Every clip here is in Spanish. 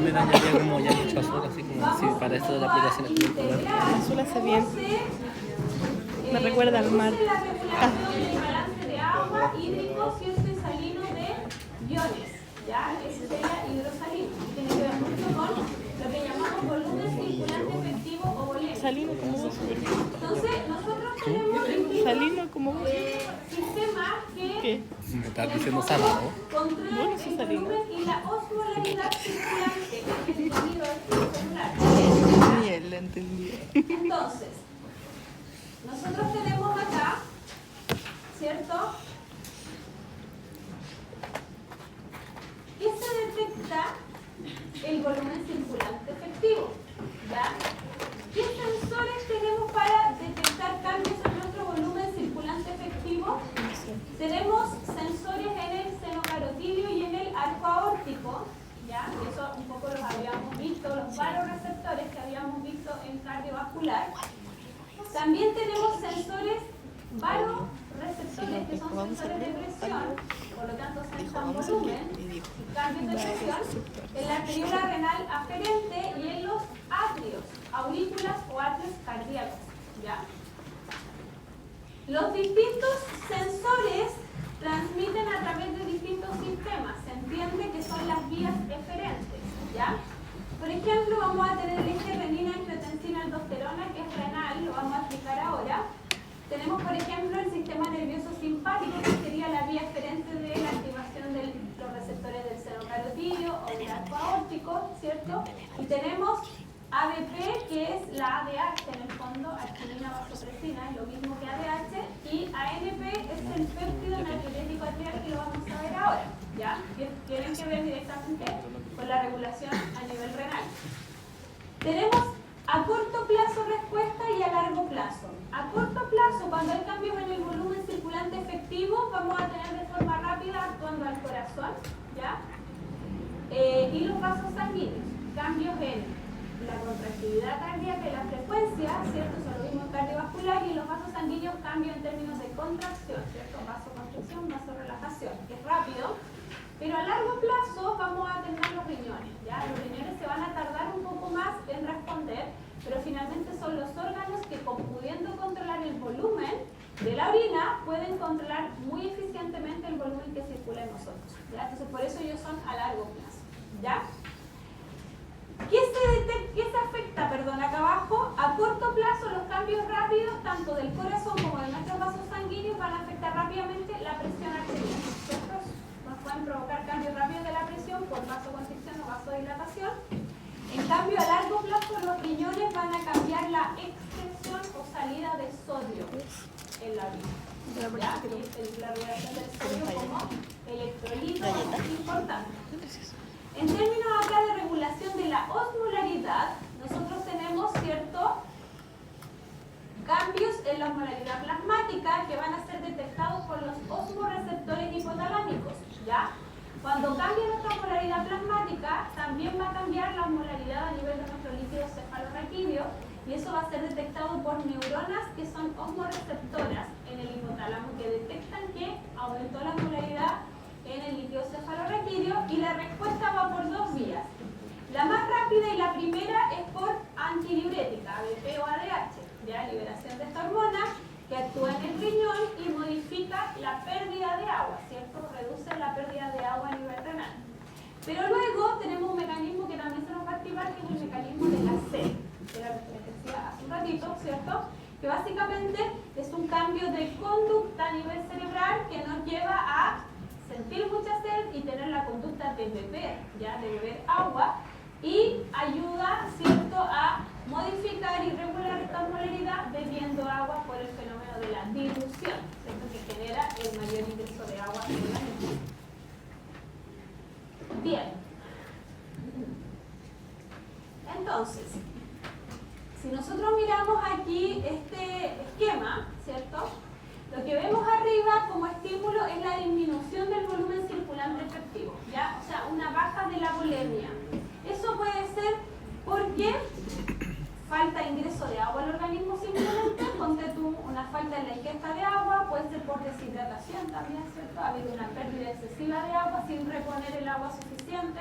también añadiría como ya mucho azul, así como si para esto de la aplicación es muy color. El azul hace bien. Me recuerda al mar. La regulación del balance de agua, hídrico, cierto y salino de iones, ¿ya? Ese sería hidrosalino. Tiene que ver mucho con lo que llamamos volumen circulante efectivo o volémico. Salino como vos. Entonces, nosotros tenemos Salino como vos. sistemas que ¿Qué? Me estás diciendo salado. controlan Bueno, sí, el salino. volumen y la osmolaridad circulante en el sonido celular. Ni él la entendía. Entonces, nosotros tenemos acá, ¿cierto? ¿Qué se detecta? El volumen circulante efectivo, ¿ya? ¿Qué sensores tenemos para detectar cambios en nuestro volumen circulante efectivo? Tenemos sensores en el seno carotídeo y en el arco aórtico, ¿ya? Eso un poco los habíamos visto, los varoreceptores que habíamos visto en cardiovascular. También tenemos sensores varoreceptores que son sensores de presión, por lo tanto sensan volumen y cambios de presión en la arteriola renal aferente y en los atrios, aurículas o atrios cardíacos, ¿ya? Los distintos sensores transmiten a través de distintos sistemas. Se entiende que son las vías eferentes, ¿ya? Por ejemplo, vamos a tener el eje renina, angiotensina, aldosterona, que es renal, lo vamos a explicar ahora. Tenemos, por ejemplo, el sistema nervioso simpático, que sería la vía eferente de la activación de los receptores del seno carotídeo o del arco aórtico, ¿cierto? Y tenemos ABP, que es la ADH en el fondo, arginina vasopresina, es lo mismo que ADH, y ANP es el péptido natriurético atrial, que lo vamos a ver ahora, ¿ya? Que tienen que ver directamente con la regulación a nivel renal. Tenemos a corto plazo respuesta y a largo plazo. A corto plazo, cuando hay cambios en el volumen circulante efectivo, vamos a tener de forma rápida actuando al corazón, ¿ya? Y los vasos sanguíneos, cambios en la contractilidad cardíaca y la frecuencia, ¿cierto? Eso lo mismo en cardiovascular, y en los vasos sanguíneos cambio en términos de contracción, ¿cierto? Vasoconstricción, vasorelajación, que es rápido, pero a largo plazo vamos a tener los riñones, ¿ya? Los riñones se van a tardar un poco más en responder, pero finalmente son los órganos que, pudiendo controlar el volumen de la orina, pueden controlar muy eficientemente el volumen que circula en nosotros, ¿ya? Entonces, por eso ellos son a largo plazo, ¿ya? ¿Qué se afecta, acá abajo? A corto plazo, los cambios rápidos, tanto del corazón como de nuestros vasos sanguíneos, van a afectar rápidamente la presión arterial, ¿cierto? Nos pueden provocar cambios rápidos de la presión por vasoconstricción o vasodilatación. En cambio, a largo plazo, los riñones van a cambiar la excreción o salida de sodio en la orina, ¿ya? Y la regulación del sodio como electrolito es importante. En términos acá de regulación de la osmolaridad, nosotros tenemos, ¿cierto?, cambios en la osmolaridad plasmática que van a ser detectados por los osmoreceptores hipotalámicos, ¿ya? Cuando cambie nuestra osmolaridad plasmática, también va a cambiar la osmolaridad a nivel de nuestro líquido cefalorraquídeo, y eso va a ser detectado por neuronas que son osmoreceptoras en el hipotálamo, que detectan que aumentó la osmolaridad en el líquido cefalorraquídeo, y la respuesta va por dos vías. La más rápida y la primera es por antidiurética, ABP o ADH, ¿ya? Liberación de esta hormona que actúa en el riñón y modifica la pérdida de agua, ¿cierto? Reduce la pérdida de agua a nivel renal. Pero luego tenemos un mecanismo que también se nos va a activar, que es el mecanismo de la sed, que era lo que les decía hace un ratito, ¿cierto? Que básicamente es un cambio de conducta a nivel cerebral que nos lleva a sentir mucha sed y tener la conducta de beber, ¿ya? De beber agua, y ayuda, ¿cierto?, a modificar y regular esta osmolaridad bebiendo agua por el fenómeno de la dilución, ¿cierto?, que genera el mayor ingreso de agua en el organismo. Bien. Entonces, si nosotros miramos aquí este esquema, ¿cierto?, lo que vemos arriba como estímulo es la disminución del volumen circulante efectivo, ¿ya? O sea, una baja de la volemia. Eso puede ser porque falta ingreso de agua al organismo simplemente, ponte tú una falta en la ingesta de agua, puede ser por deshidratación también, ¿cierto? Ha habido una pérdida excesiva de agua sin reponer el agua suficiente.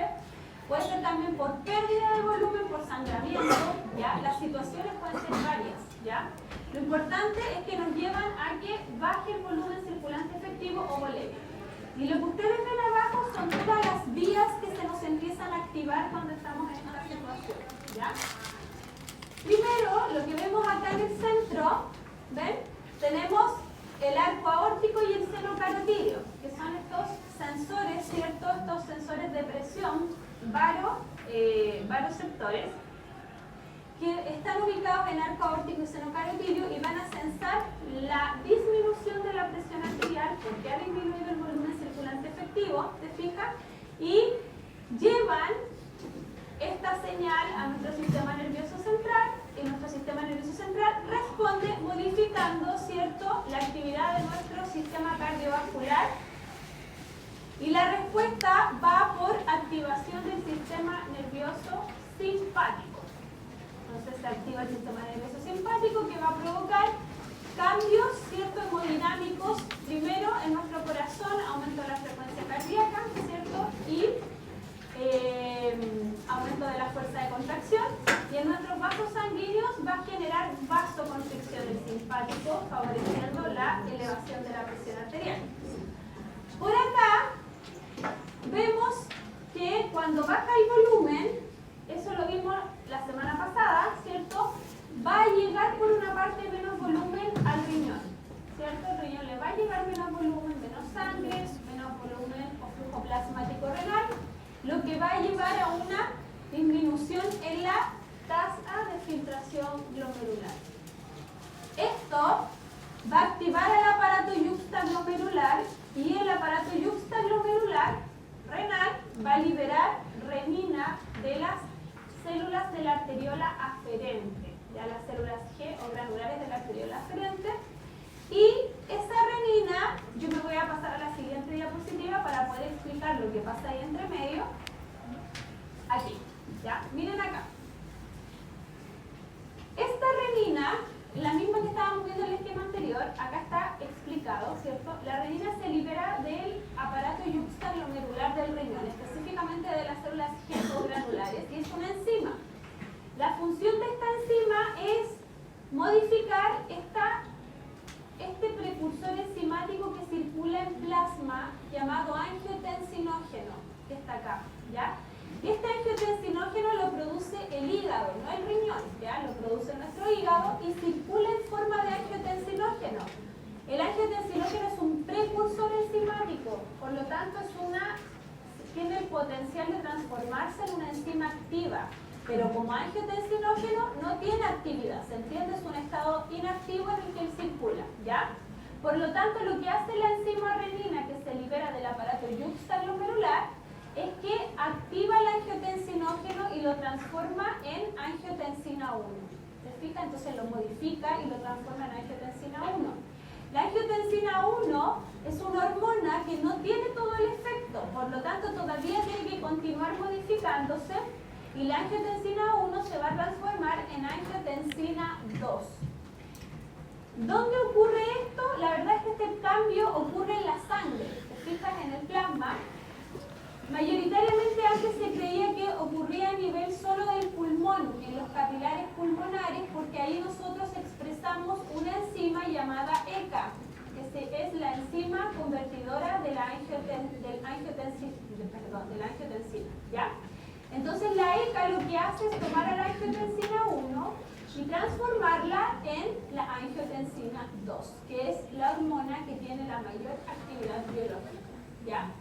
puede ser también por pérdida de volumen, por sangramiento, ¿ya? Las situaciones pueden ser varias, ¿ya? Lo importante es que nos llevan a que baje el volumen circulante efectivo o volemia. Y lo que ustedes ven abajo son todas las vías que se nos empiezan a activar cuando estamos en esta situación, ¿ya? Primero, lo que vemos acá en el centro, ¿ven? Tenemos el arco aórtico y el seno carotídeo, que son estos sensores, ¿cierto? Estos sensores de presión, varoceptores, que están ubicados en arco aórtico y seno carotídeo y van a sensar la disminución de la presión arterial porque ha disminuido el volumen circulante efectivo, ¿te fijas? Y llevan esta señal a nuestro sistema nervioso central y nuestro sistema nervioso central responde modificando, ¿cierto?, la actividad de nuestro sistema cardiovascular y la respuesta va por activación del sistema nervioso simpático. Entonces se activa el sistema nervioso simpático que va a provocar cambios, ¿cierto?, hemodinámicos, primero en nuestro corazón, aumento de la frecuencia cardíaca, ¿cierto?, y aumento de la fuerza de contracción, y en nuestros vasos sanguíneos va a generar vasoconstricción del simpático, favoreciendo la elevación de la presión arterial. Por acá vemos que cuando baja el volumen, eso lo vimos la semana pasada, ¿cierto?, va a llegar por una parte menos volumen al riñón, ¿cierto? El riñón le va a llegar menos volumen, menos sangre, menos volumen o flujo plasmático renal, lo que va a llevar a una disminución en la tasa de filtración glomerular. Esto va a activar el aparato yuxtaglomerular y el aparato yuxtaglomerular renal va a liberar renina de las células de la arteriola aferente, ya las células G o granulares de la arteriola aferente, y esa renina, yo me voy a pasar a la siguiente diapositiva para poder explicar lo que pasa ahí entre medio. Aquí, ya, miren acá. Esta renina, la misma que estábamos viendo en el esquema anterior, acá está explicado, ¿cierto? La renina se libera del aparato yuxtaglomerular del riñón, específicamente de las células G o granulares, y es una enzima. La función de esta enzima es modificar este precursor enzimático que circula en plasma llamado angiotensinógeno, que está acá, ¿ya? Este angiotensinógeno lo produce el hígado, no el riñón, ¿ya? Lo produce nuestro hígado y circula en forma de angiotensinógeno. El angiotensinógeno es un precursor enzimático, por lo tanto tiene el potencial de transformarse en una enzima activa, pero como angiotensinógeno no tiene actividad, ¿se entiende? Es un estado inactivo en el que él circula, ¿ya? Por lo tanto, lo que hace la enzima renina que se libera del aparato yuxtaglomerular es que activa el angiotensinógeno y lo transforma en angiotensina 1. ¿Se fija? Entonces lo modifica y lo transforma en angiotensina 1. La angiotensina 1 es una hormona que no tiene todo el efecto, por lo tanto todavía tiene que continuar modificándose y la angiotensina 1 se va a transformar en angiotensina 2. ¿Dónde ocurre esto? La verdad es que este cambio ocurre en la sangre. ¿Te fijas? En el plasma. Mayoritariamente antes se creía que ocurría a nivel solo del pulmón, en los capilares pulmonares, porque ahí nosotros expresamos una enzima llamada ECA, que es la enzima convertidora de la angiotensina, ¿ya? Entonces la ECA lo que hace es tomar a la angiotensina 1 y transformarla en la angiotensina 2, que es la hormona que tiene la mayor actividad biológica, ¿ya?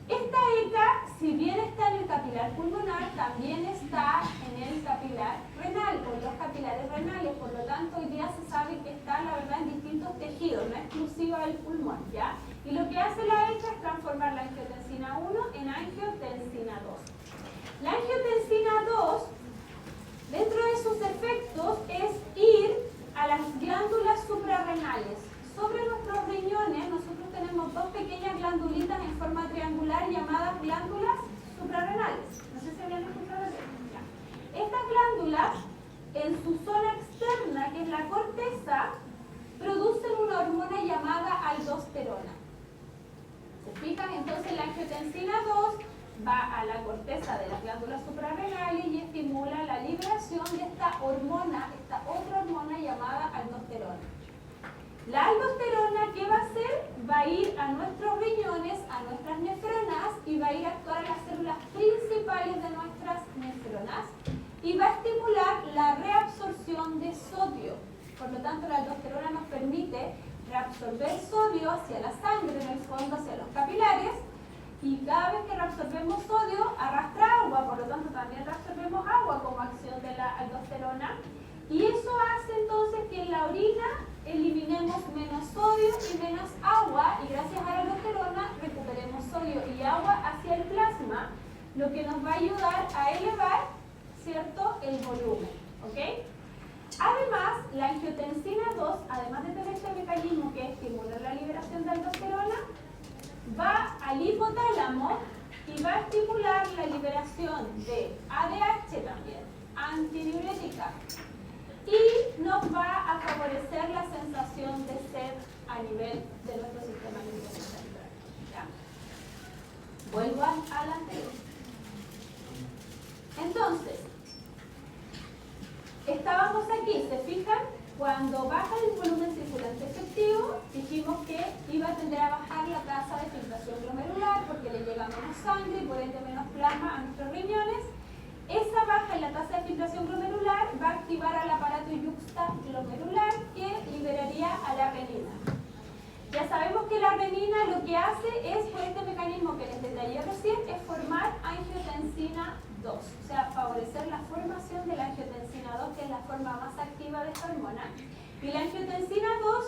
Esta ECA, si bien está en el capilar pulmonar, también está en el capilar renal, con los capilares renales, por lo tanto hoy día se sabe que está, la verdad, en distintos tejidos, no exclusiva del pulmón, ¿ya? Y lo que hace la ECA es transformar la angiotensina 1 en angiotensina 2. La angiotensina 2, dentro de sus efectos, es ir a las glándulas suprarrenales. Sobre nuestros riñones, nosotros tenemos dos pequeñas glandulitas en forma triangular llamadas glándulas suprarrenales. No sé si habían escuchado de eso. Estas glándulas, en su zona externa, que es la corteza, producen una hormona llamada aldosterona. ¿Se fijan? Entonces la angiotensina 2 va a la corteza de las glándulas suprarrenales y estimula la liberación de esta hormona, esta otra hormona llamada aldosterona. La aldosterona, ¿qué va a hacer? Va a ir a nuestros riñones, a nuestras nefronas y va a ir a actuar en las células principales de nuestras nefronas y va a estimular la reabsorción de sodio. Por lo tanto, la aldosterona nos permite reabsorber sodio hacia la sangre, en el fondo hacia los capilares, y cada vez que reabsorbemos sodio arrastra agua, por lo tanto también reabsorbemos agua como acción de la aldosterona, y eso hace entonces que en la orina eliminemos menos sodio y menos agua, y gracias a la aldosterona recuperemos sodio y agua hacia el plasma, lo que nos va a ayudar a elevar, ¿cierto?, el volumen, ¿ok? Además, la angiotensina 2, además de tener este mecanismo que estimula la liberación de aldosterona, va al hipotálamo y va a estimular la liberación de ADH también, antidiurética, y nos va a favorecer la sensación de sed a nivel de nuestro sistema nervioso central. ¿Ya? Vuelvo al anterior. Entonces, estábamos aquí, ¿se fijan? Cuando baja el volumen circulante efectivo, dijimos que iba a tender a bajar la tasa de filtración glomerular porque le llega menos sangre y por ende menos plasma a nuestros riñones. Esa baja en la tasa de filtración glomerular va a activar al aparato yuxtaglomerular que liberaría a la renina. Ya sabemos que la renina lo que hace es, por este mecanismo que les detallé recién, es formar angiotensina 2, o sea, favorecer la formación de la angiotensina 2, que es la forma más activa de esta hormona. Y la angiotensina 2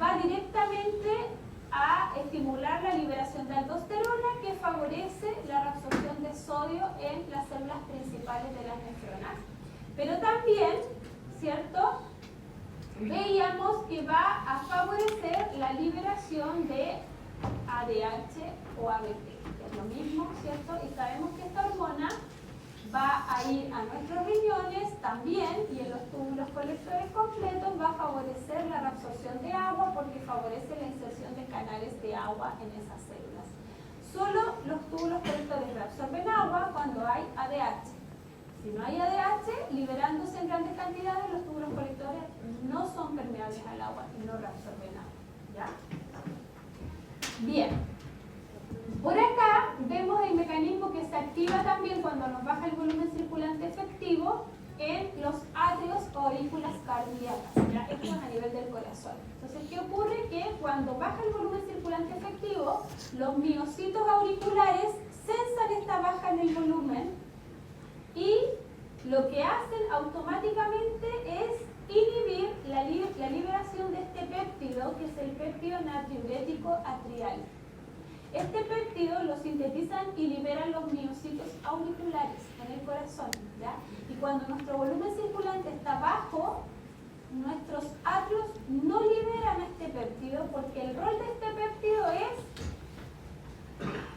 va directamente a estimular la liberación de aldosterona, que favorece la reabsorción de sodio en las células principales de las nefronas. Pero también, ¿cierto?, veíamos que va a favorecer la liberación de ADH o ABP, que es lo mismo, ¿cierto? Y sabemos que esta hormona va a ir a nuestros riñones también y en los túbulos colectores completos va a favorecer la reabsorción de agua porque favorece la inserción de canales de agua en esas células. Solo los túbulos colectores reabsorben agua cuando hay ADH. Si no hay ADH, liberándose en grandes cantidades, los túbulos colectores no son permeables al agua y no reabsorben agua. ¿Ya? Bien. Por acá vemos el mecanismo que se activa también cuando nos baja el volumen circulante efectivo en los atrios o aurículas cardíacas. ¿Ya? Esto es a nivel del corazón. Entonces, ¿qué ocurre? Que cuando baja el volumen circulante efectivo, los miocitos auriculares sensan esta baja en el volumen y lo que hacen automáticamente es inhibir la liberación de este péptido, que es el péptido natriurético atrial. Este péptido lo sintetizan y liberan los miocitos auriculares en el corazón, ¿ya? Y cuando nuestro volumen circulante está bajo, nuestros atrios no liberan este péptido porque el rol de este péptido es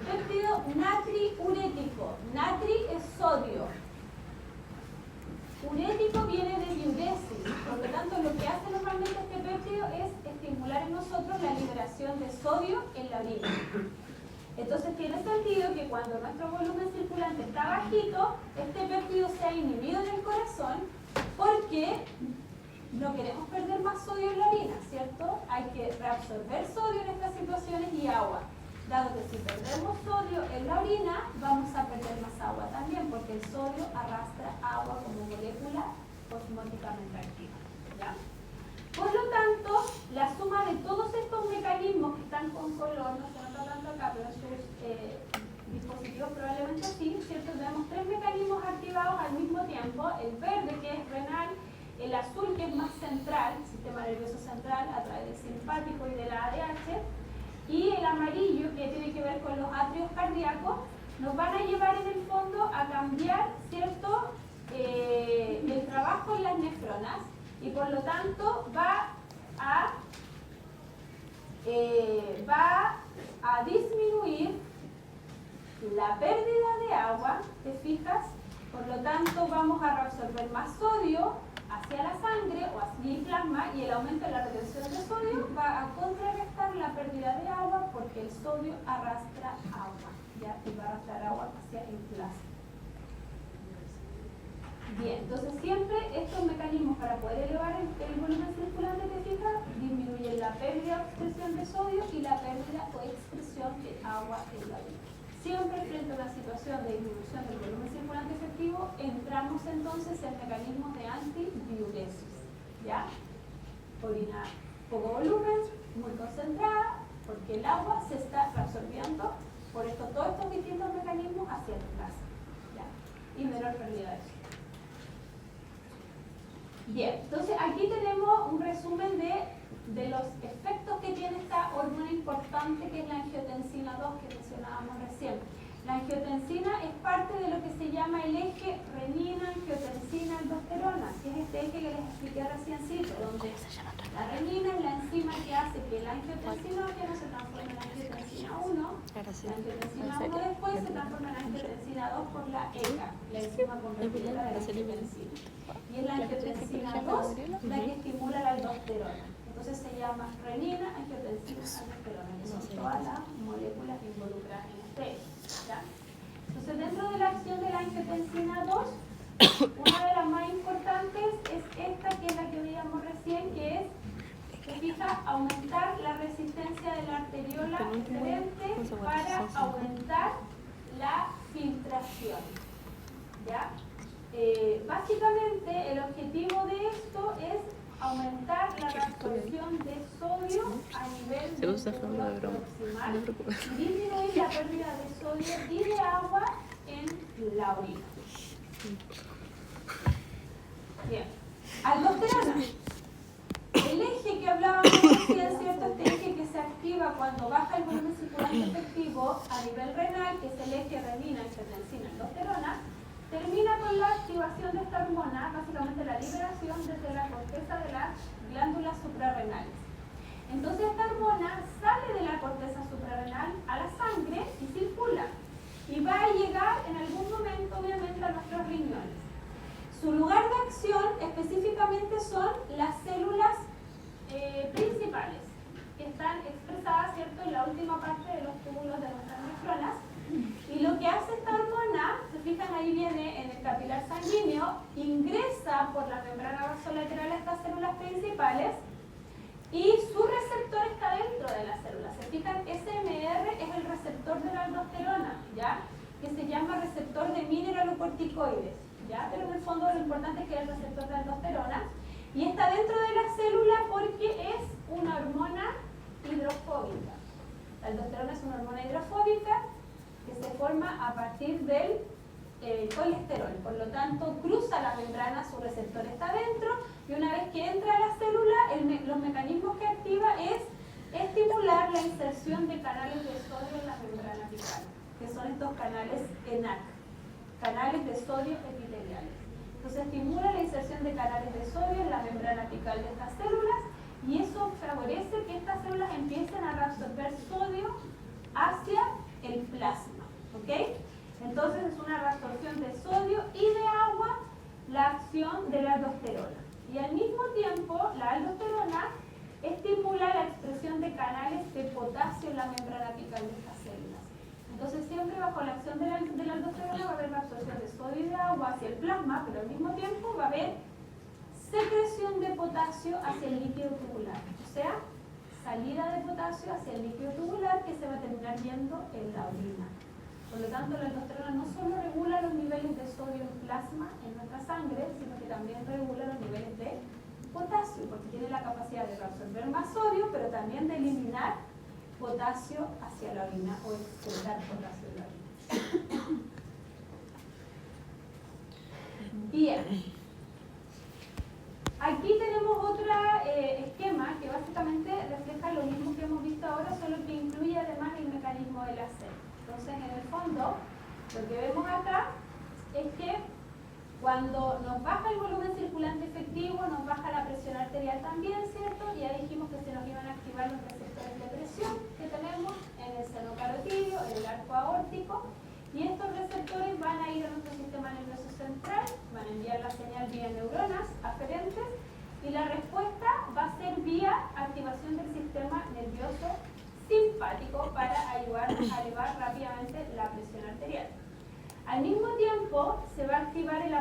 péptido natriurético. Natri es sodio. Urético viene de diuresis, por lo tanto lo que hace normalmente este péptido es estimular en nosotros la liberación de sodio en la orina. Entonces tiene sentido que cuando nuestro volumen circulante está bajito, este péptido sea inhibido en el corazón porque no queremos perder más sodio en la orina, ¿cierto? Hay que reabsorber sodio en estas situaciones y agua. Dado que si perdemos sodio en la orina, vamos a perder más agua también, porque el sodio arrastra agua como molécula osmóticamente activa. ¿Ya? Por lo tanto, la suma de todos estos mecanismos que están con color, no se nota tanto acá, pero en sus dispositivos probablemente sí, ¿cierto? Tenemos tres mecanismos activados al mismo tiempo: el verde, que es renal; el azul, que es más central, sistema nervioso central, a través del simpático y de la ADH; y el amarillo, que tiene que ver con los atrios cardíacos. Nos van a llevar en el fondo a cambiar, ¿cierto?, el trabajo en las nefronas, y por lo tanto va a disminuir la pérdida de agua, ¿te fijas? Por lo tanto vamos a reabsorber más sodio hacia la sangre o hacia el plasma, y el aumento de la retención de sodio va a contrarrestar la pérdida de agua porque porque el sodio arrastra agua, ¿ya? Y va a arrastrar agua hacia el plasma. Bien, entonces siempre estos mecanismos para poder elevar el volumen circulante de fija disminuyen la pérdida o expresión de sodio y la pérdida o expresión de agua en la orina. Siempre frente a una situación de disminución del volumen circulante efectivo, entramos entonces en mecanismos de antidiuresis, ¿ya? Orina poco volumen, muy concentrada, porque el agua se está reabsorbiendo por todos estos distintos mecanismos hacia el plasma, ¿ya? Y menor pérdida de sodio. Bien, entonces aquí tenemos un resumen de los efectos que tiene esta hormona importante que es la angiotensina 2 que mencionábamos recién. La angiotensina es parte de lo que se llama el eje renina, angiotensina, aldosterona, que es este eje que les expliqué reciéncito, donde la renina es la enzima que hace que la angiotensina no se transforme en angiotensina 1, la angiotensina 1 después se transforma en angiotensina 2 por la ECA, la enzima convertidora de la angiotensina. Y es la angiotensina 2 la que estimula la aldosterona. Entonces se llama renina, angiotensina, aldosterona, que son todas las moléculas involucradas en este eje, ¿ya? Entonces dentro de la acción de la angiotensina 2, una de las más importantes es esta, que es la que veíamos recién, que es, se fija, aumentar la resistencia de la arteriola eferente para aumentar la filtración, ¿ya? Básicamente el objetivo de esto es aumentar la absorción de sodio a nivel del túbulo proximal y disminuir la pérdida de sodio y de agua en la orina. Bien, aldosterona. El eje que hablábamos recién, ¿cierto? Este eje que se activa cuando baja el volumen circulante efectivo a nivel renal, que es el eje renina, angiotensina, aldosterona, termina con la activación de esta hormona, básicamente la liberación desde la corteza de las glándulas suprarrenales. Entonces esta hormona sale de la corteza suprarrenal a la sangre y circula. Y va a llegar en algún momento, obviamente, a nuestros riñones. Su lugar de acción específicamente son las células principales, que están expresadas, ¿cierto?, en la última parte de los túbulos de nuestras nefronas. Y lo que hace esta hormona, se fijan, ahí viene en el capilar sanguíneo, ingresa por la membrana vasolateral a estas células principales y su receptor está dentro de las células. Se fijan, SMR es el receptor de la aldosterona, ¿ya?, que se llama receptor de mineralocorticoides, ¿ya? Pero en el fondo lo importante es que es el receptor de aldosterona y está dentro de la célula porque es una hormona hidrofóbica. La aldosterona es una hormona hidrofóbica que se forma a partir del colesterol. Por lo tanto, cruza la membrana, su receptor está dentro, y una vez que entra a la célula, los mecanismos que activa es estimular la inserción de canales de sodio en la membrana apical, que son estos canales ENAC, canales de sodio epiteliales. Entonces, estimula la inserción de canales de sodio en la membrana apical de estas células, y eso favorece que estas células empiecen a reabsorber sodio hacia el plasma, ¿ok? Entonces es una reabsorción de sodio y de agua la acción de la aldosterona. Y al mismo tiempo, la aldosterona estimula la expresión de canales de potasio en la membrana apical de estas células. Entonces siempre bajo la acción de la aldosterona va a haber la absorción de sodio y de agua hacia el plasma, pero al mismo tiempo va a haber secreción de potasio hacia el líquido tubular. O sea, salida de potasio hacia el líquido tubular que se va a terminar yendo en la orina. Por lo tanto, la aldosterona no solo regula los niveles de sodio en plasma en nuestra sangre, sino que también regula los niveles de potasio, porque tiene la capacidad de reabsorber más sodio, pero también de eliminar potasio hacia la orina o excretar potasio en la orina. Bien. Aquí tenemos otro esquema que básicamente refleja lo mismo que hemos visto ahora, solo que incluye además el mecanismo del ACE. Entonces, en el fondo, lo que vemos acá es que cuando nos baja el volumen circulante efectivo, nos baja la presión arterial también, ¿cierto? Y ya dijimos que se nos iban a activar los receptores de presión que tenemos en el seno carotídeo, en el arco aórtico, y estos receptores van a ir a nuestro sistema nervioso central, van a enviar la señal vía neuronas aferentes, y la respuesta va a ser vía activación del sistema nervioso simpático para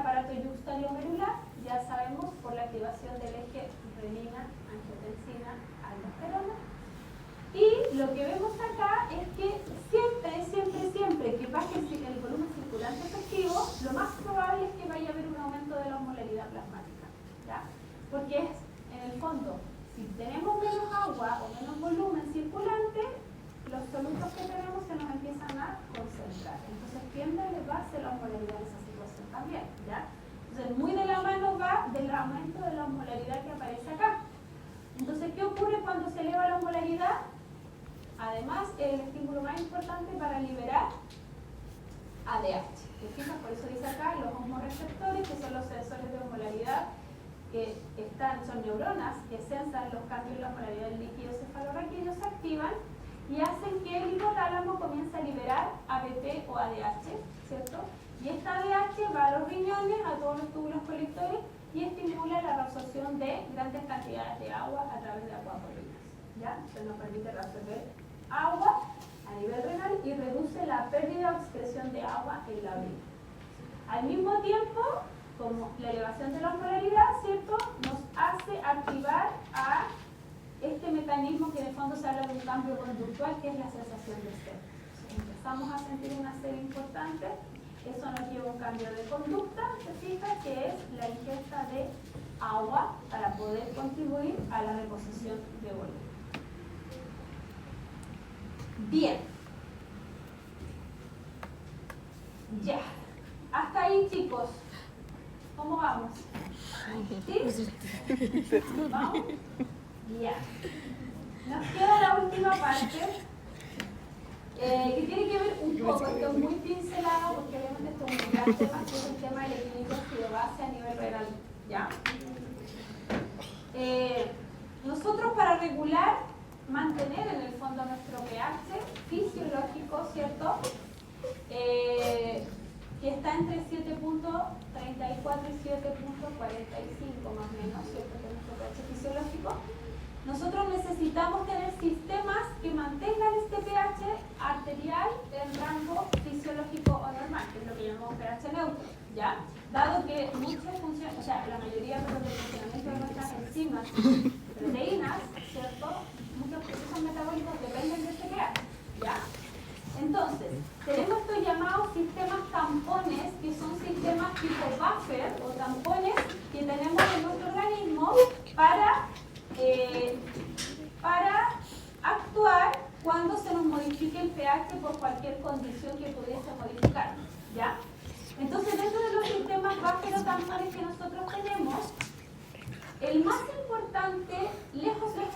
aparato yuxtaglomerular, ya sabemos, por la activación del eje renina-angiotensina-aldosterona. Y lo que vemos acá es que siempre que baje el volumen circulante efectivo, lo más probable es que vaya a haber un aumento de la osmolaridad plasmática, ¿ya? Porque es, en el fondo, si tenemos menos agua o menos volumen circulante, los solutos que tenemos se nos empiezan a concentrar. Entonces tiende a elevarse la osmolaridad en esa situación también, ¿ya? Entonces muy de la mano va del aumento de la osmolaridad que aparece acá. Entonces, ¿qué ocurre cuando se eleva la osmolaridad? Además, el estímulo más importante para liberar ADH. ¿Te fijas? Por eso dice acá los osmoreceptores, que son los sensores de osmolaridad, que son neuronas que sensan los cambios en la osmolaridad del líquido cefalorraquídeo, se activan y hacen que el hipotálamo comience a liberar ABP o ADH, ¿cierto? Y esta ADH va a los riñones, a todos los túbulos colectores y estimula la reabsorción de grandes cantidades de agua a través de acuaporrinas, ¿ya? Esto nos permite reabsorber agua a nivel renal y reduce la pérdida o excreción de agua en la orina. Al mismo tiempo, como la elevación de la osmolaridad, ¿cierto?, nos hace activar a este mecanismo que en el fondo se habla de un cambio conductual, que es la sensación de sed. Empezamos a sentir una sed importante, eso nos lleva a un cambio de conducta, se fija, que es la ingesta de agua para poder contribuir a la reposición de volumen. Bien. Ya. Hasta ahí, chicos. ¿Cómo vamos? ¿Sí? ¿Vamos? Ya. Nos queda la última parte, que tiene que ver un poco, esto es muy pincelado, porque obviamente esto es un gran tema, que es el tema del equilibrio ácido-base a nivel renal. ¿Ya? Nosotros, para regular, mantener en el fondo nuestro pH fisiológico, ¿cierto?, que está entre 7.34 y 7.45 más o menos, ¿cierto?, que es nuestro pH fisiológico. Nosotros necesitamos tener sistemas que mantengan este pH arterial en rango fisiológico o normal, que es lo que llamamos pH neutro, ¿ya? Dado que muchas funciones, o sea, la mayoría del funcionamiento de nuestras enzimas, proteínas, ¿cierto?, muchos procesos metabólicos dependen de este pH, ¿ya? Entonces, tenemos estos llamados sistemas tampones, que son sistemas tipo buffer o tampones que tenemos en nuestro organismo para actuar cuando se nos modifique el pH por cualquier condición que pudiese modificar, ¿ya? Entonces, dentro de los sistemas buffer o tampones que nosotros tenemos, el más importante, lejos es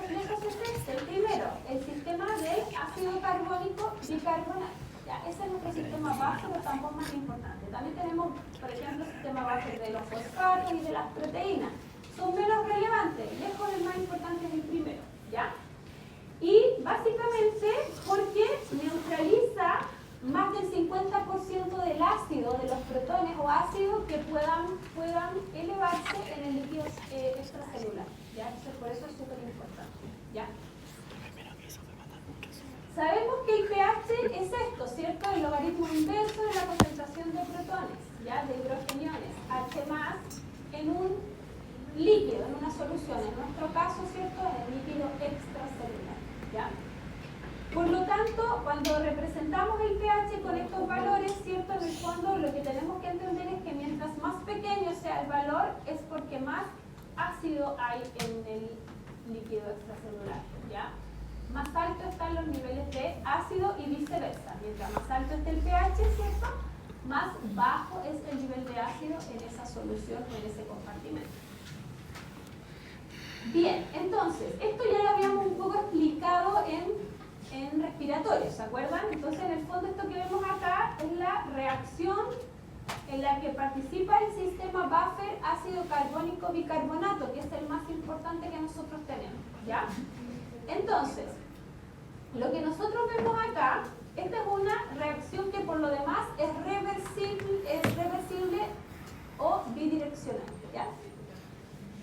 este, el primero, el sistema de ácido carbónico bicarbonato. ¿Ya? Ese es nuestro sistema buffer o tampón más importante. También tenemos, por ejemplo, el sistema buffer de los fosfatos y de las proteínas. Son menos relevantes, lejos el más importante es el primero, ¿ya? Y básicamente porque neutraliza más del 50% del ácido, de los protones o ácidos que puedan elevarse en el líquido extracelular, ¿ya? Entonces, por eso es súper importante, ¿ya? Sabemos que el pH es esto, ¿cierto? El logaritmo inverso de la concentración de protones, ¿ya? De hidrogeniones, H+, en un líquido, en una solución, en nuestro caso, ¿cierto?, en el líquido extracelular, ¿ya? Por lo tanto, cuando representamos el pH con estos valores, ¿cierto?, en el fondo lo que tenemos que entender es que mientras más pequeño sea el valor, es porque más ácido hay en el líquido extracelular, ¿ya? Más alto están los niveles de ácido y viceversa. Mientras más alto esté el pH, ¿cierto?, más bajo es el nivel de ácido en esa solución o en ese compartimento. Bien, entonces, esto ya lo habíamos un poco explicado en respiratorios, ¿se acuerdan? Entonces, en el fondo, esto que vemos acá es la reacción en la que participa el sistema buffer ácido carbónico bicarbonato, que es el más importante que nosotros tenemos, ¿ya? Entonces, lo que nosotros vemos acá, esta es una reacción que por lo demás es reversible o bidireccional, ¿ya?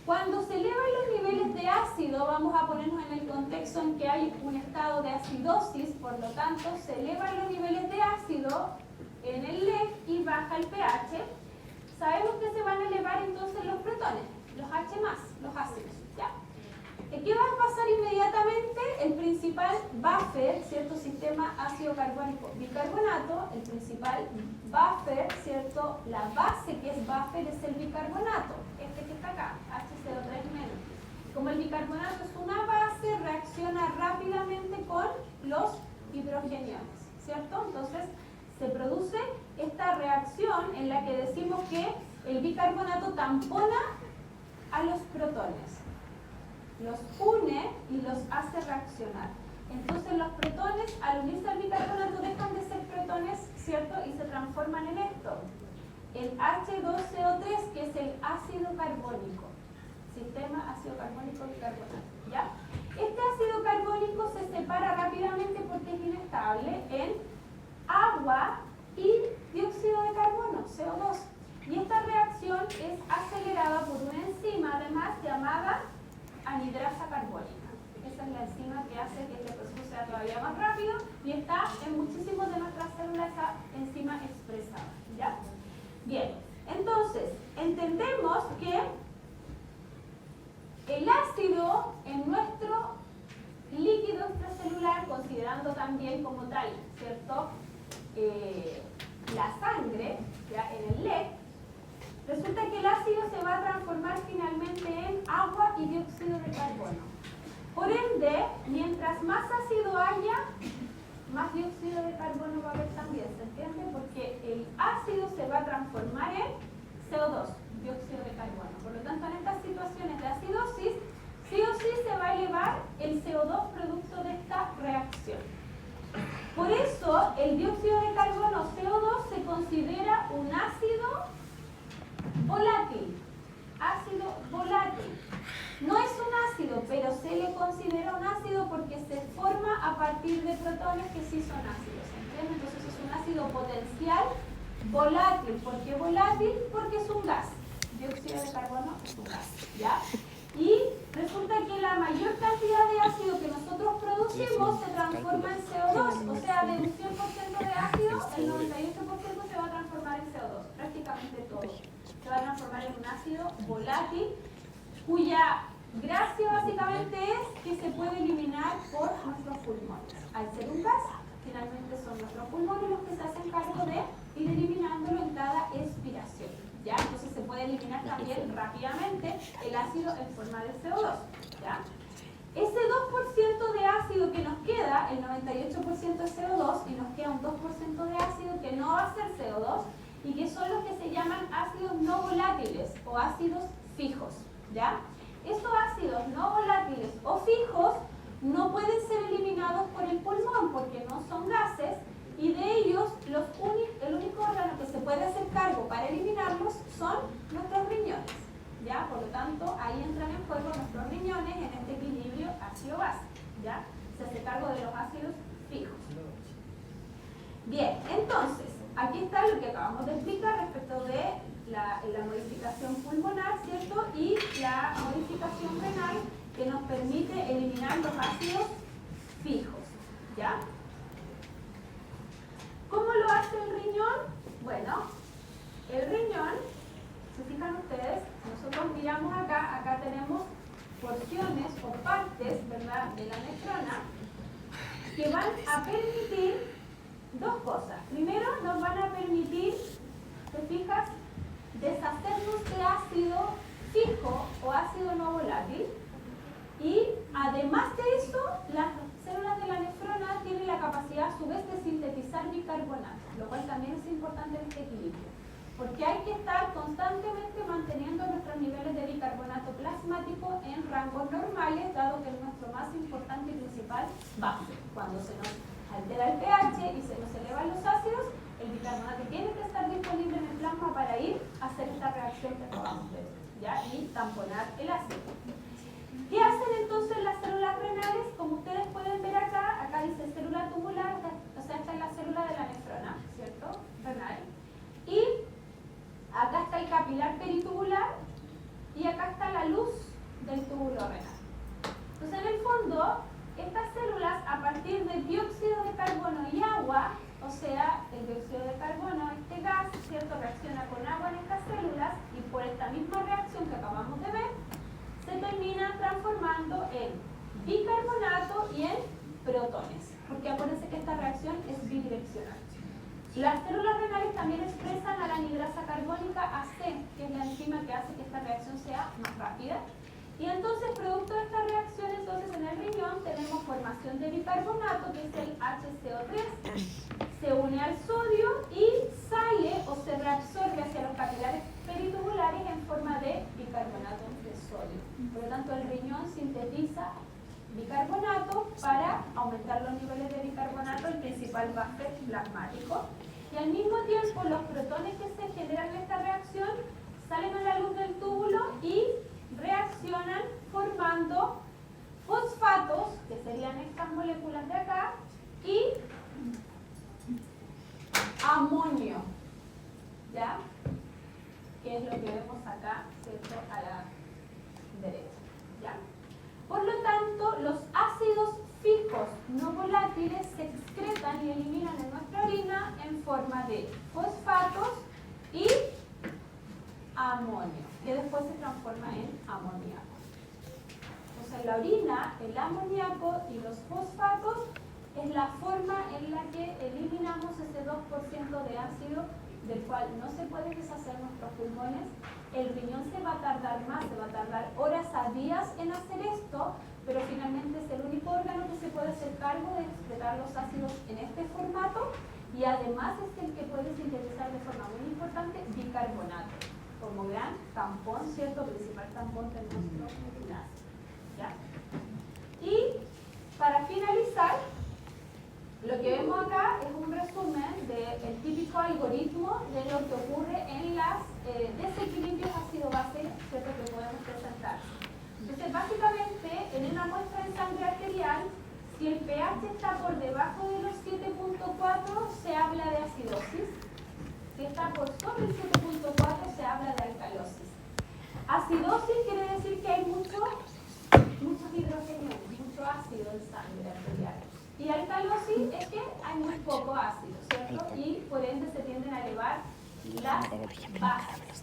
Cuando se elevan los niveles de ácido, vamos a ponernos en el contexto en que hay un estado de acidosis, por lo tanto, se elevan los niveles de ácido en el LEF y baja el pH. Sabemos que ese protones, los H+, los ácidos, ¿ya? ¿Qué va a pasar inmediatamente? El principal buffer, ¿cierto? Sistema ácido carbónico bicarbonato, el principal buffer, ¿cierto? La base que es buffer es el bicarbonato, este que está acá, HCO3-. Como el bicarbonato es una base, reacciona rápidamente con los hidrogeniones, ¿cierto? Entonces se produce esta reacción en la que decimos que el bicarbonato tampona a los protones, los une y los hace reaccionar. Entonces los protones, al unirse al bicarbonato, dejan de ser protones, ¿cierto? Y se transforman en esto, el H2CO3, que es el ácido carbónico, sistema ácido carbónico bicarbonato, ¿ya? Este ácido carbónico se separa rápidamente porque es inestable en agua y dióxido de carbono, CO2. Y esta reacción es acelerada por una enzima, además, llamada anhidrasa carbónica. Esa es la enzima que hace que este proceso sea todavía más rápido y está en muchísimas de nuestras células esa enzima expresada, ¿ya? Bien, entonces, entendemos que el ácido en nuestro líquido extracelular, considerando también como tal, ¿cierto? La sangre, ¿ya? En el LEC, resulta que el ácido se va a transformar finalmente en agua y dióxido de carbono. Por ende, mientras más ácido haya, más dióxido de carbono va a haber también, ¿se entiende? Porque el ácido se va a transformar en CO2, dióxido de carbono. Por lo tanto, en estas situaciones de acidosis, sí o sí se va a elevar el CO2 producto de esta reacción. Por eso, el dióxido de carbono CO2 se considera un ácido volátil. Ácido volátil. No es un ácido, pero se le considera un ácido porque se forma a partir de protones que sí son ácidos. ¿Entienden? Entonces es un ácido potencial volátil. ¿Por qué volátil? Porque es un gas. Dióxido de carbono es un gas, ¿ya? Y resulta que la mayor cantidad de ácido que nosotros producimos se transforma en CO2, o sea, de un 100% de ácido, el 98% se va a transformar en CO2, prácticamente todo. Se va a transformar en un ácido volátil, cuya gracia básicamente es que se puede eliminar por nuestros pulmones. Al ser un gas, finalmente son nuestros pulmones los que se hacen cargo de ir eliminándolo en cada expiración, ¿ya? Entonces se puede eliminar también rápidamente el ácido en forma de CO2, ¿ya? Ese 2% de ácido que nos queda, el 98% es CO2, y nos queda un 2% de ácido que no va a ser CO2, y que son los que se llaman ácidos no volátiles o ácidos fijos, ¿ya? Estos ácidos no volátiles o fijos no pueden ser eliminados por el pulmón porque no son gases, y de ellos el único órgano que se puede hacer cargo para eliminarlos son nuestros riñones, ¿ya? Por lo tanto, ahí entran en juego nuestros riñones en este equilibrio ácido-base, ¿ya? Se hace cargo de los ácidos fijos. Bien, entonces, aquí está lo que acabamos de explicar respecto de la modificación pulmonar, ¿cierto? Y la modificación renal que nos permite eliminar los ácidos fijos, ¿ya? ¿Cómo lo hace el riñón? Bueno, el riñón, si fijan ustedes, nosotros miramos acá tenemos porciones o partes, ¿verdad?, de la nefrona que van a permitir dos cosas. Primero, nos van a permitir, ¿te fijas?, deshacernos de ácido fijo o ácido no volátil, y además de eso, las células de la nefrona tienen la capacidad a su vez de sintetizar bicarbonato, lo cual también es importante en este equilibrio, porque hay que estar constantemente manteniendo nuestros niveles de bicarbonato plasmático en rangos normales, dado que es nuestro más importante y principal base. Cuando se nos altera el pH y se nos elevan los ácidos, el bicarbonato tiene que estar disponible en el plasma para ir a hacer esta reacción que acabamos de ver, ¿ya? Y tamponar el ácido. ¿Qué hacen entonces las células renales? Como ustedes pueden ver acá dice célula tubular, o sea, esta es la célula de la nefrona, ¿cierto? Renal. Y acá está el capilar peritubular y acá está la luz del túbulo renal. Entonces, en el fondo, estas células, a partir de dióxido de carbono y agua, o sea, el dióxido de carbono, este gas, ¿cierto?, reacciona con agua en estas células, y por esta misma reacción que acabamos Las células renales también expresan a la anhidrasa carbónica AC, que es la enzima que hace que esta reacción sea más rápida. Y entonces, producto de esta reacción, entonces en el riñón tenemos formación de bicarbonato, que es el HCO3, se une al sodio y sale o se reabsorbe hacia los capilares peritubulares en forma de bicarbonato de sodio. Por lo tanto, el riñón sintetiza bicarbonato para aumentar los niveles de bicarbonato, el principal buffer plasmático. Y al mismo tiempo, los protones que se generan en esta reacción salen a la luz del túbulo y reaccionan formando fosfatos, que serían estas moléculas de acá, y amonio, ¿ya? Que es lo que vemos acá, ¿cierto? A la derecha, ¿ya? Por lo tanto, los ácidos fijos no volátiles se excretan y eliminan en nuestra orina en forma de fosfatos y amonio, que después se transforma en amoníaco. Entonces, en la orina, el amoníaco y los fosfatos es la forma en la que eliminamos ese 2% de ácido del cual no se pueden deshacer nuestros pulmones. El riñón se va a tardar más, se va a tardar horas a días en hacer esto, pero finalmente es el único órgano que se puede hacer cargo de excretar los ácidos en este formato y además es el que puede sintetizar de forma muy importante bicarbonato, como gran tampón, ¿cierto? Principal tampón de nuestro enlace, ¿ya? Y para finalizar, lo que vemos acá es un resumen del típico algoritmo de lo que ocurre en los desequilibrios ácido-base, ¿cierto?, que podemos presentar. Entonces, básicamente, en una muestra de sangre arterial, si el pH está por debajo de los 7.4, se habla de acidosis. Si está por sobre el 7.4, se habla de alcalosis. Acidosis quiere decir que hay muchos hidrógenos, mucho ácido en sangre arterial. Y alcalosis es que hay muy poco ácido, ¿cierto? Y por ende se tienden a elevar las bases.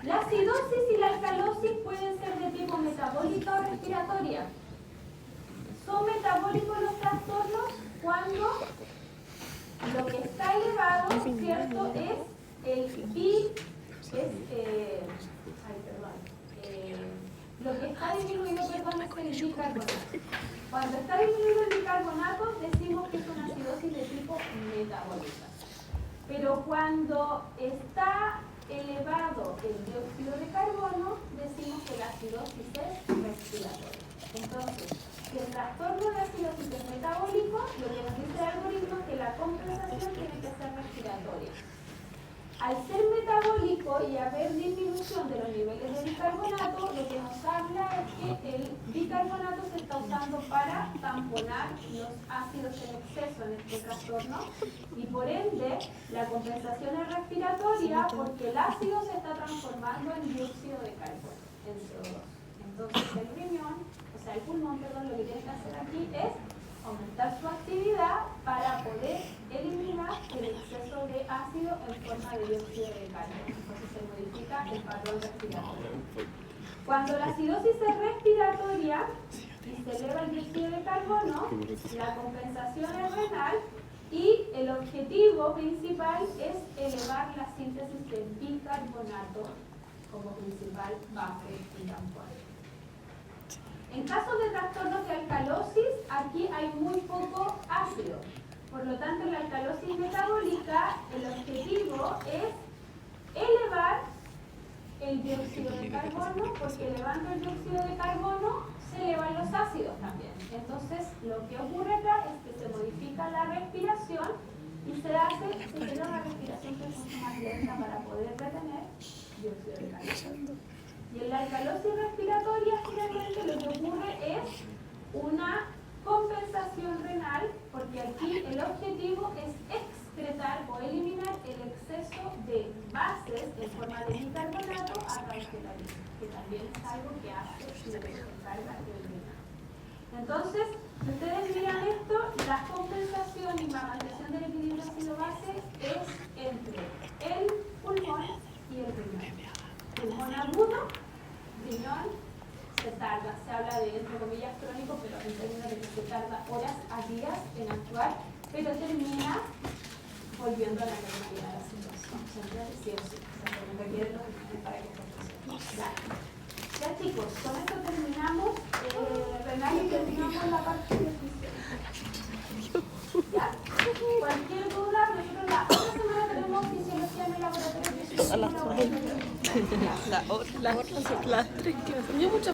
La acidosis y la alcalosis pueden ser de tipo metabólica o respiratoria. Son metabólicos los trastornos cuando lo que está elevado, ¿cierto?, es el lo que está disminuido, perdón, es el bicarbonato. Cuando está disminuido el bicarbonato, decimos que es una acidosis de tipo metabólica. Pero cuando está elevado el dióxido de carbono, decimos que la acidosis es respiratoria. Entonces, si el trastorno de acidosis es metabólico, lo que nos dice el algoritmo es que la compensación tiene que ser respiratoria. Al ser metabólico y haber disminución de los niveles de bicarbonato, lo que nos habla es que el bicarbonato se está usando para tamponar los ácidos en exceso en este trastorno y por ende la compensación es respiratoria porque el ácido se está transformando en dióxido de carbono, en CO2. Entonces el riñón, o sea el pulmón, perdón, lo que tiene que hacer aquí es aumentar su actividad para poder eliminar el exceso de ácido en forma de dióxido de carbono. Entonces se modifica el patrón respiratorio. Cuando la acidosis es respiratoria y se eleva el dióxido de carbono, la compensación es renal y el objetivo principal es elevar la síntesis de bicarbonato como principal base y tampón. En caso de trastornos de alcalosis, aquí hay muy poco ácido. Por lo tanto, en la alcalosis metabólica, el objetivo es elevar el dióxido de carbono, porque elevando el dióxido de carbono se elevan los ácidos también. Entonces, lo que ocurre acá es que se modifica la respiración y se genera una respiración que es mucho más lenta para poder retener dióxido de carbono. Y en la alcalosis respiratoria, finalmente, lo que ocurre es una compensación renal, porque aquí el objetivo es excretar o eliminar el exceso de bases en forma de bicarbonato a través de la orina, que también es algo que hace y se encarga de eliminar. Entonces, si ustedes miran esto, la compensación y la mantención del equilibrio ácido-base es entre el pulmón y el riñón. Pulmón agudo, riñón, se tarda, se habla de, entre comillas, crónico, pero en términos de que se tarda horas a días en actuar, pero termina volviendo a la normalidad de la situación. ¿Se entiende? Sí o sí. O sea, que requiere los equipos para que esto funcione. Ya chicos, con esto terminamos. Renal y terminamos la parte de fisiología. ¿Ya? Cualquier duda, nosotros la otra semana tenemos fisiología en el laboratorio. A las 3. Las otras son las 3 clases.